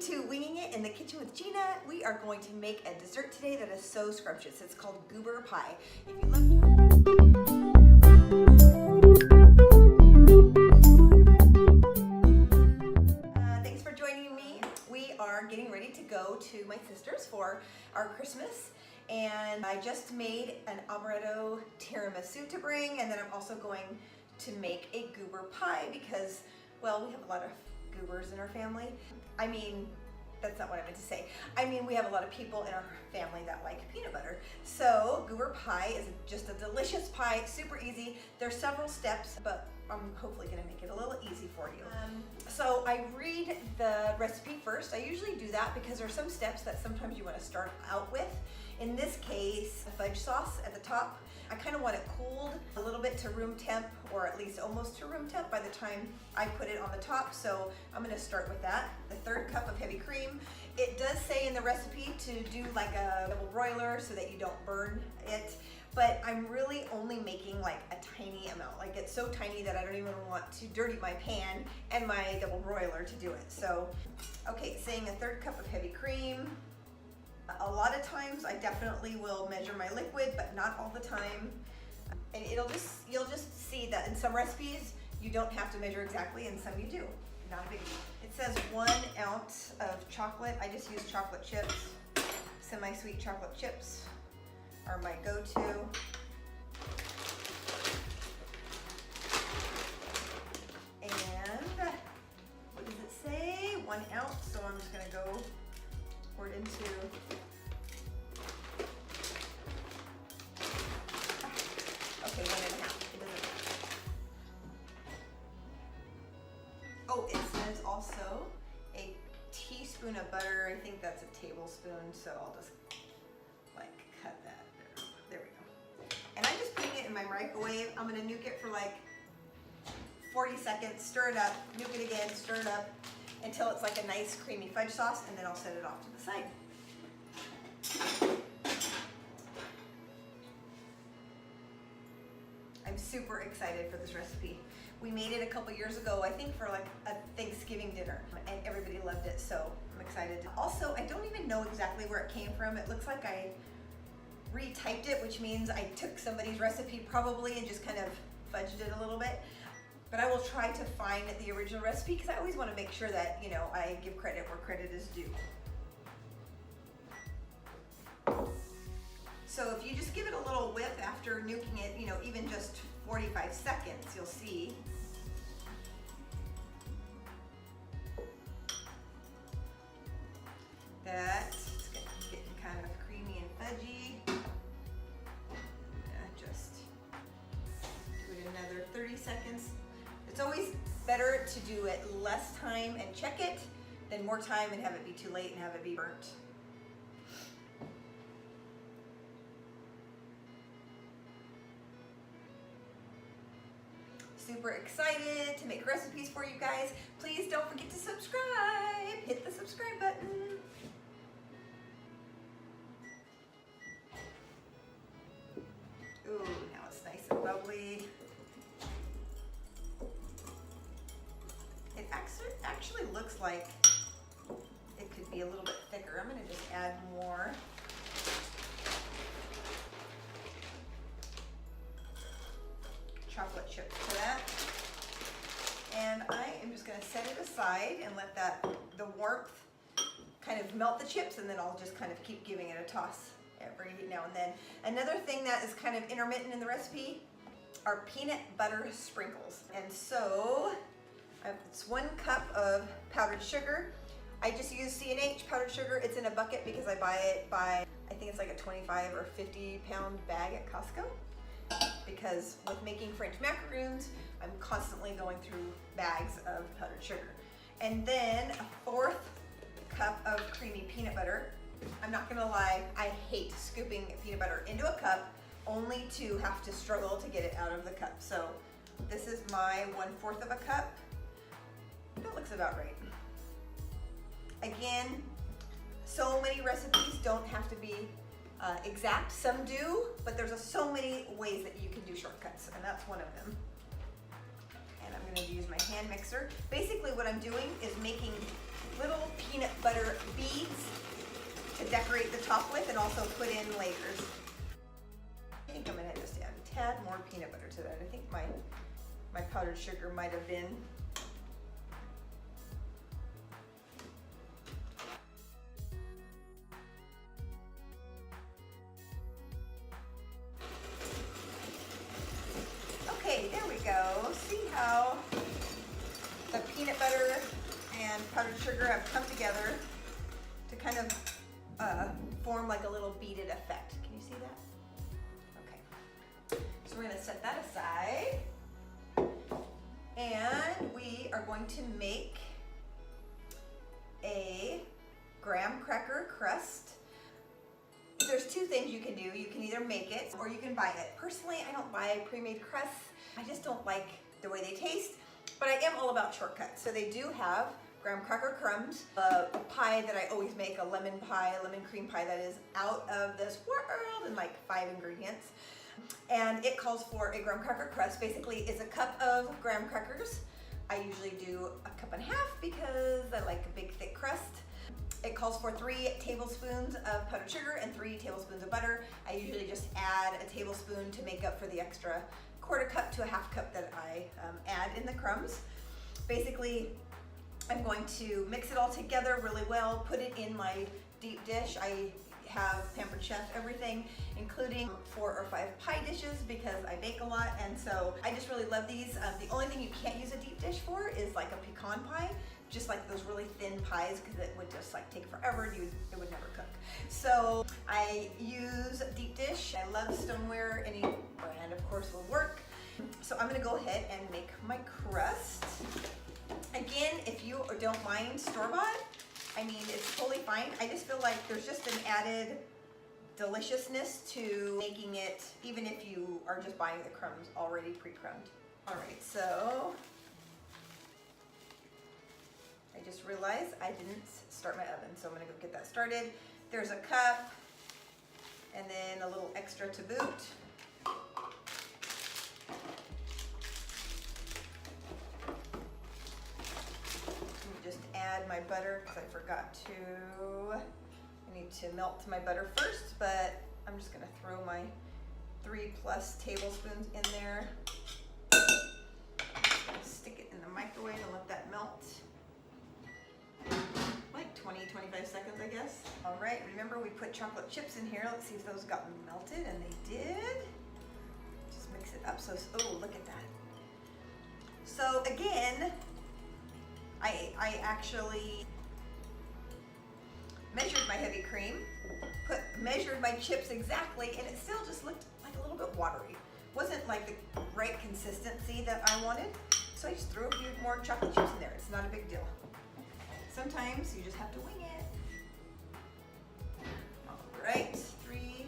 to Winging It in the Kitchen with Gina. We are going to make a dessert today that is so scrumptious. It's called goober pie. If you love thanks for joining me. We are getting ready to go to my sister's for our Christmas, and I just made an amaretto tiramisu to bring, and then I'm also going to make a goober pie because, well, we have a lot of goobers in our family. I mean, that's not what I meant to say. I mean, we have a lot of people in our family that like peanut butter. So goober pie is just a delicious pie, super easy. There's several steps, but I'm hopefully gonna make it a little easy for you. So I read the recipe first. I usually do that because there's some steps that sometimes you wanna start out with. In this case, the fudge sauce at the top. I kind of want it cooled a little bit to room temp, or at least almost to room temp by the time I put it on the top. So I'm gonna start with that. The 1/3 cup of heavy cream. It does say in the recipe to do like a double broiler so that you don't burn it, but I'm really only making like a tiny amount. Like it's so tiny that I don't even want to dirty my pan and my double broiler to do it. So, okay, saying a 1/3 cup of heavy cream. A lot of times I definitely will measure my liquid, but not all the time. And you'll just see that in some recipes you don't have to measure exactly, and some you do. Not a big deal. It says 1 ounce of chocolate. I just use chocolate chips. Semi-sweet chocolate chips are my go-to. And what does it say? 1 ounce. So I'm just gonna go pour it into. Okay, 1.5. It doesn't matter. Oh, it says also a teaspoon of butter. I think that's a tablespoon, so I'll just like cut that. There we go. And I'm just putting it in my microwave. I'm gonna nuke it for like 40 seconds, stir it up, nuke it again, stir it up until it's like a nice creamy fudge sauce, and then I'll set it off to the side. I'm super excited for this recipe. We made it a couple years ago, I think for like a Thanksgiving dinner, and everybody loved it, so I'm excited. Also, I don't even know exactly where it came from. It looks like I retyped it, which means I took somebody's recipe probably and just kind of fudged it a little bit. But I will try to find the original recipe because I always want to make sure that, you know, I give credit where credit is due. So if you just give it a little whip after nuking it, you know, even just 45 seconds, you'll see. That it's getting kind of creamy and fudgy. Just do it another 30 seconds. It's always better to do it less time and check it than more time and have it be too late and have it be burnt. Super excited to make recipes for you guys. Please don't forget to subscribe. Hit the subscribe button. Ooh, now it's nice and bubbly. It actually looks like it could be a little bit thicker. I'm gonna just add more. Chocolate chips to that. And I am just gonna set it aside and let the warmth kind of melt the chips, and then I'll just kind of keep giving it a toss every now and then. Another thing that is kind of intermittent in the recipe are peanut butter sprinkles. And so it's 1 cup of powdered sugar. I just use C&H powdered sugar. It's in a bucket because I buy it by, I think it's like a 25 or 50 pound bag at Costco. Because with making French macaroons, I'm constantly going through bags of powdered sugar. And then a 1/4 cup of creamy peanut butter. I'm not gonna lie, I hate scooping peanut butter into a cup only to have to struggle to get it out of the cup. So this is my 1/4 of a cup. That looks about right. Again, so many recipes don't have to be exact. Some do, but there's so many ways that you can do shortcuts, and that's one of them. And I'm going to use my hand mixer. Basically what I'm doing is making little peanut butter to decorate the top with and also put in layers. I think I'm gonna just add a tad more peanut butter to that. I think my powdered sugar might have been okay, there we go. See how the peanut butter and powdered sugar have come together to kind of form like a little beaded effect. Can you see that? Okay. So we're gonna set that aside. And we are going to make a graham cracker crust. There's two things you can do. You can either make it or you can buy it. Personally, I don't buy pre-made crusts. I just don't like the way they taste, but I am all about shortcuts. So they do have graham cracker crumbs, a pie that I always make, a lemon pie, a lemon cream pie that is out of this world and like 5 ingredients. And it calls for a graham cracker crust. Basically, it's a cup of graham crackers. I usually do a cup and a half because I like a big thick crust. It calls for 3 tablespoons of powdered sugar and 3 tablespoons of butter. I usually just add a tablespoon to make up for the extra 1/4 cup to a 1/2 cup that I add in the crumbs. Basically, I'm going to mix it all together really well, put it in my deep dish. I have Pampered Chef everything, including 4 or 5 pie dishes because I bake a lot, and so I just really love these. The only thing you can't use a deep dish for is like a pecan pie, just like those really thin pies, because it would just like take forever. It would never cook. So I use deep dish. I love stoneware. Any brand, of course, will work. So I'm gonna go ahead and make my crust. Again, if you don't mind store-bought, I mean, it's totally fine. I just feel like there's just an added deliciousness to making it, even if you are just buying the crumbs already pre-crumbed. All right, so I just realized I didn't start my oven, so I'm gonna go get that started. There's a cup and then a little extra to boot. Add my butter because I forgot to. I need to melt my butter first, but I'm just gonna throw my 3+ tablespoons in there. Just gonna stick it in the microwave and let that melt. Like 20-25 seconds, I guess. All right, remember we put chocolate chips in here. Let's see if those got melted, and they did. Just mix it up. So, oh, look at that. So again, I actually measured my heavy cream, measured my chips exactly, and it still just looked like a little bit watery. Wasn't like the right consistency that I wanted, so I just threw a few more chocolate chips in there. It's not a big deal. Sometimes you just have to wing it. All right, 3.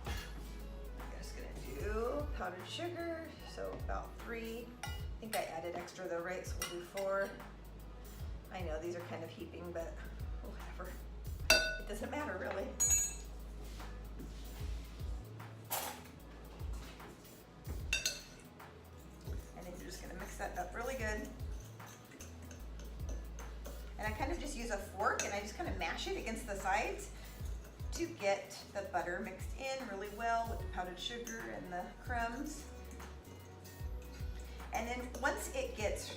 I'm just gonna do powdered sugar. So about 3. I think I added extra though, right? So we'll do 4. I know these are kind of heaping, but whatever. It doesn't matter really. And then you're just gonna mix that up really good. And I kind of just use a fork and I just kind of mash it against the sides to get the butter mixed in really well with the powdered sugar and the crumbs. And then once it gets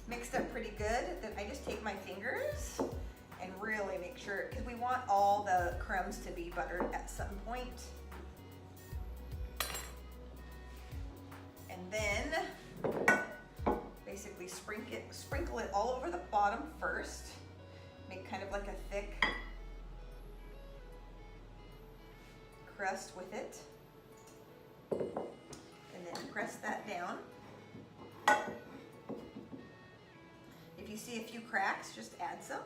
mixed up pretty good, then I just take my fingers and really make sure, because we want all the crumbs to be buttered at some point. And then basically sprinkle it all over the bottom first. Make kind of like a thick crust with it. And then press that down. If you see a few cracks, just add some.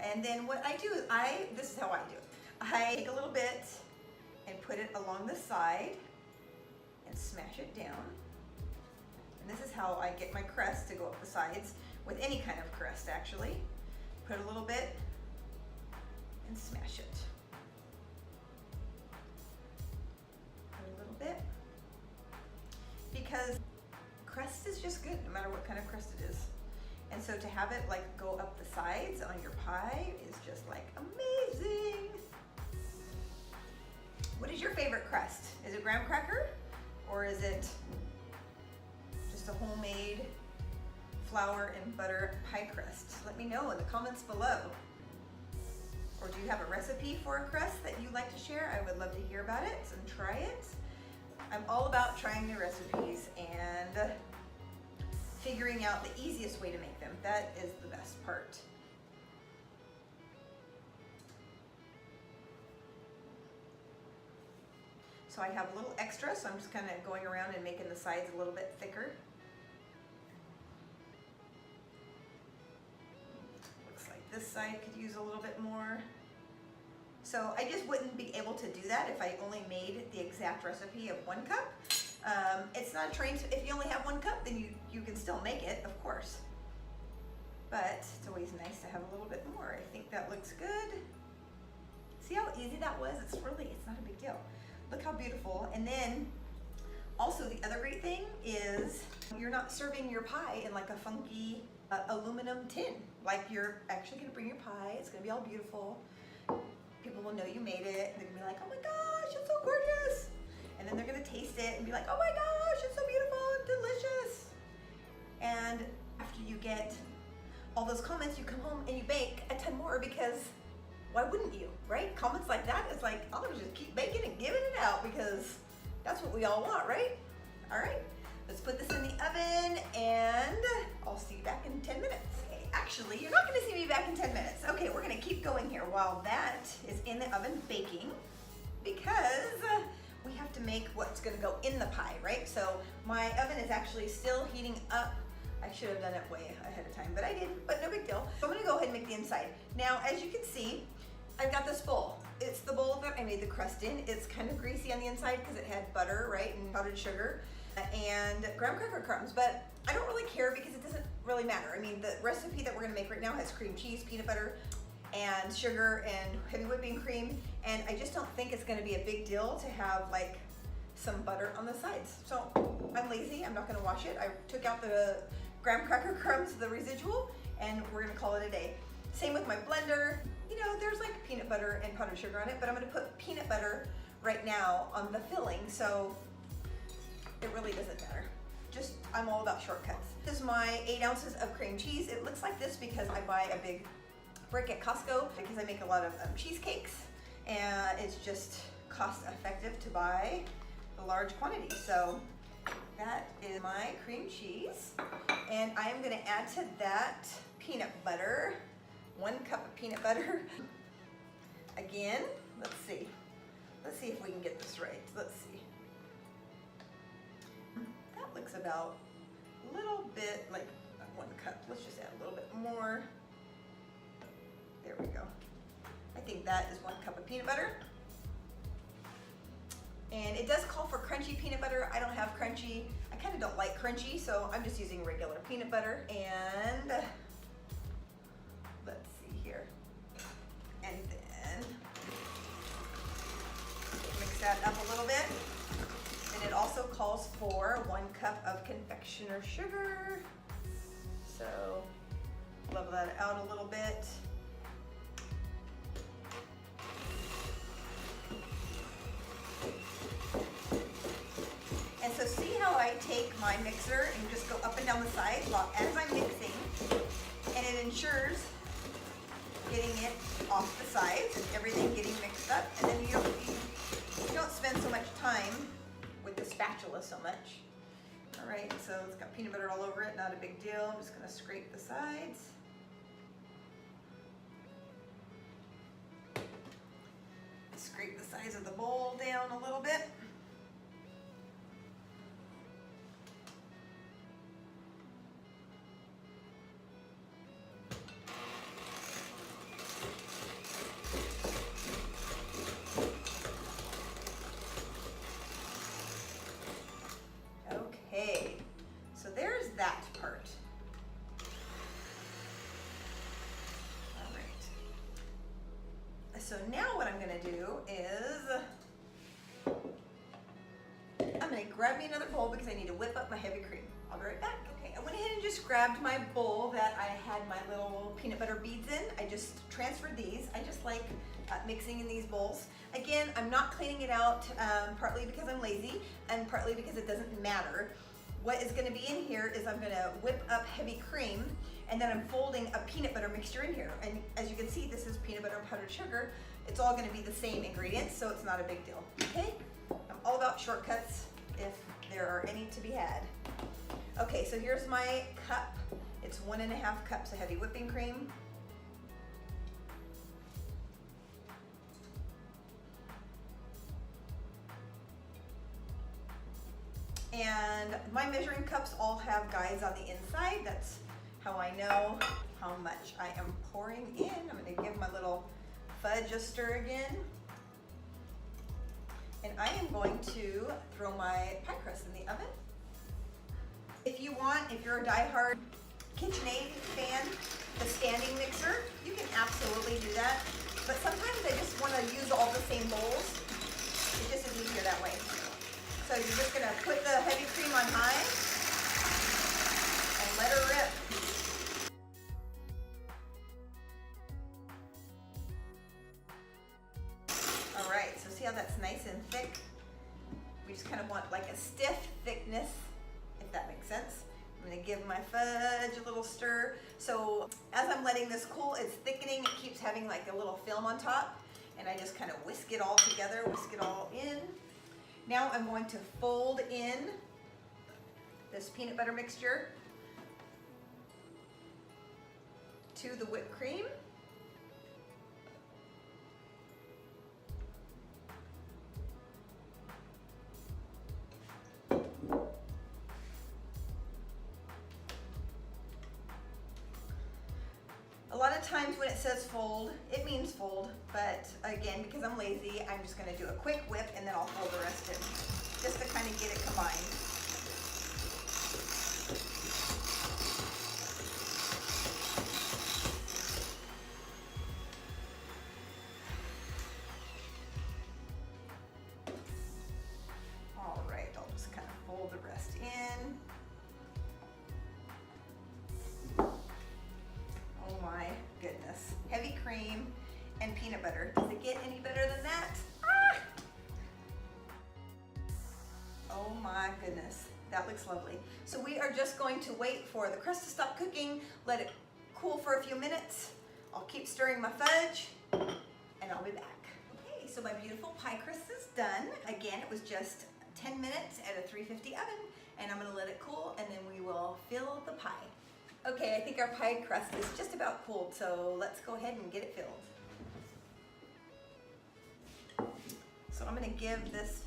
And then what I do is this is how I do it. I take a little bit and put it along the side and smash it down. And this is how I get my crust to go up the sides with any kind of crust actually. Put a little bit and smash it. Put a little bit. Because crust is just good, no matter what kind of crust it is. And so to have it like go up the sides on your pie is just like amazing. What is your favorite crust? Is it graham cracker or is it just a homemade flour and butter pie crust? Let me know in the comments below. Or do you have a recipe for a crust that you'd like to share? I would love to hear about it and try it. I'm all about trying new recipes and figuring out the easiest way to make them. That is the best part. So I have a little extra, so I'm just kind of going around and making the sides a little bit thicker. Looks like this side could use a little bit more. So I just wouldn't be able to do that if I only made the exact recipe of 1 cup. It's not trained, if you only have 1 cup, then you can still make it, of course. But it's always nice to have a little bit more. I think that looks good. See how easy that was? It's not a big deal. Look how beautiful. And then also the other great thing is you're not serving your pie in like a funky aluminum tin. Like you're actually gonna bring your pie, it's gonna be all beautiful. People will know you made it. They're gonna be like, oh my gosh, it's so gorgeous. And then they're gonna taste it and be like, oh my gosh, it's so beautiful and delicious. And after you get all those comments, you come home and you bake a ton more because why wouldn't you, right? Comments like that is like, I'll just keep baking and giving it out because that's what we all want, right? All right, let's put this in the oven and I'll see you back in 10 minutes. Okay, actually, you're not gonna see me back in 10 minutes. Okay, we're gonna keep going here while that is in the oven baking because we have to make what's gonna go in the pie, right? So my oven is actually still heating up. I should have done it way ahead of time, but I didn't, but no big deal. So I'm gonna go ahead and make the inside. Now, as you can see, I've got this bowl. It's the bowl that I made the crust in. It's kind of greasy on the inside because it had butter, right, and powdered sugar and graham cracker crumbs, but I don't really care because it doesn't really matter. I mean, the recipe that we're gonna make right now has cream cheese, peanut butter, and sugar and heavy whipping cream, and I just don't think it's gonna be a big deal to have like some butter on the sides. So I'm lazy, I'm not gonna wash it. I took out the graham cracker crumbs, the residual, and we're gonna call it a day. Same with my blender. You know, there's like peanut butter and powdered sugar on it, but I'm gonna put peanut butter right now on the filling, so it really doesn't matter. Just, I'm all about shortcuts. This is my 8 ounces of cream cheese. It looks like this because I buy a big brick at Costco because I make a lot of cheesecakes, and it's just cost effective to buy the large quantity. So that is my cream cheese, and I am gonna add to that peanut butter. 1 cup of peanut butter. Again, let's see if we can get this right. Let's see. That looks about a little bit like 1 cup. Let's just add a little bit more. There we go. I think that is 1 cup of peanut butter. And it does call for crunchy peanut butter. I don't have crunchy. I kind of don't like crunchy, so I'm just using regular peanut butter. And let's see here. And then mix that up a little bit. And it also calls for 1 cup of confectioner's sugar. So level that out a little bit. And so see how I take my mixer and just go up and down the sides while as I'm mixing, and it ensures getting it off the sides and everything getting mixed up, and then you don't spend so much time with the spatula so much. All right, so it's got peanut butter all over it, not a big deal. I'm just gonna scrape the sides. Scrape the sides of the bowl down a little bit. Okay, so there's that part. All right. So now what I'm gonna do is I'm gonna grab me another bowl because I need to whip up my heavy cream. I'll be right back. Okay, I went ahead and just grabbed my bowl that I had my little peanut butter beads in. I just transferred these. I just like mixing in these bowls. Again, I'm not cleaning it out, partly because I'm lazy and partly because it doesn't matter. What is gonna be in here is I'm gonna whip up heavy cream, and then I'm folding a peanut butter mixture in here. And as you can see, this is peanut butter and powdered sugar. It's all gonna be the same ingredients, so it's not a big deal, okay? I'm all about shortcuts if there are any to be had. Okay, so here's my cup. It's 1.5 cups of heavy whipping cream. And my measuring cups all have guides on the inside. That's how I know how much I am pouring in. I'm gonna give my little fudge a stir again. And I am going to throw my pie crust in the oven. If you want, if you're a die-hard KitchenAid fan, the standing mixer, you can absolutely do that. But sometimes I just want to use all the same bowls. It just is easier that way. So you're just gonna put the heavy cream on high and let her rip. All right, so see how that's nice and thick? We just kind of want like a stiff thickness, if that makes sense. I'm gonna give my fudge a little stir. So as I'm letting this cool, it's thickening. It keeps having like a little film on top, and I just kind of whisk it all together, whisk it all in. Now I'm going to fold in this peanut butter mixture to the whipped cream. A lot of times when it says fold, it means fold, but again, because I'm lazy, I'm just gonna do a quick whip and then I'll fold the rest in, just to kind of get it combined. All right, I'll just kind of fold the rest in. My goodness. Heavy cream and peanut butter. Does it get any better than that? Ah! Oh my goodness. That looks lovely. So we are just going to wait for the crust to stop cooking, let it cool for a few minutes. I'll keep stirring my fudge and I'll be back. Okay, so my beautiful pie crust is done. Again, it was just 10 minutes at a 350 oven, and I'm gonna let it cool and then we will fill the pie. Okay, I think our pie crust is just about cooled, so let's go ahead and get it filled. So I'm gonna give this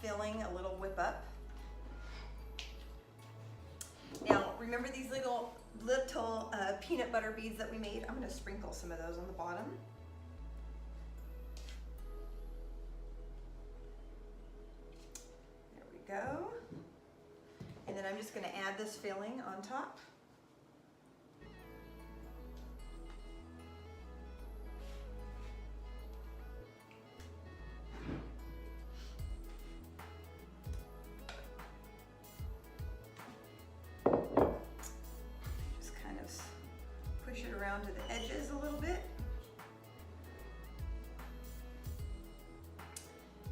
filling a little whip up. Now, remember these little peanut butter beads that we made? I'm gonna sprinkle some of those on the bottom. There we go. And then I'm just gonna add this filling on top. Around to the edges a little bit.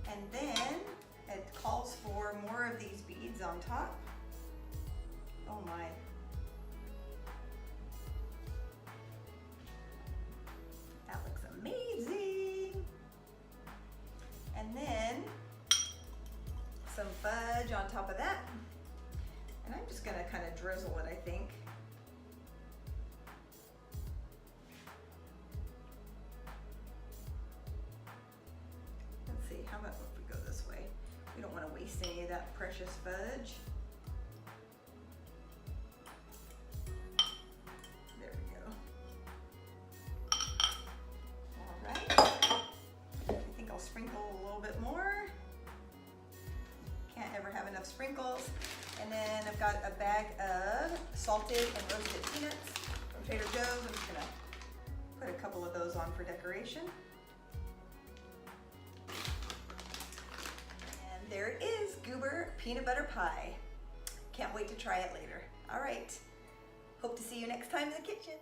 And then it calls for more of these beads on top. Oh my. That looks amazing. And then some fudge on top of that. And I'm just gonna kind of drizzle it, I think. How about if we go this way? We don't want to waste any of that precious fudge. There we go. All right. I think I'll sprinkle a little bit more. Can't ever have enough sprinkles. And then I've got a bag of salted and roasted peanuts from Trader Joe's. I'm just gonna put a couple of those on for decoration. There it is, Goober peanut butter pie. Can't wait to try it later. All right, hope to see you next time in the kitchen.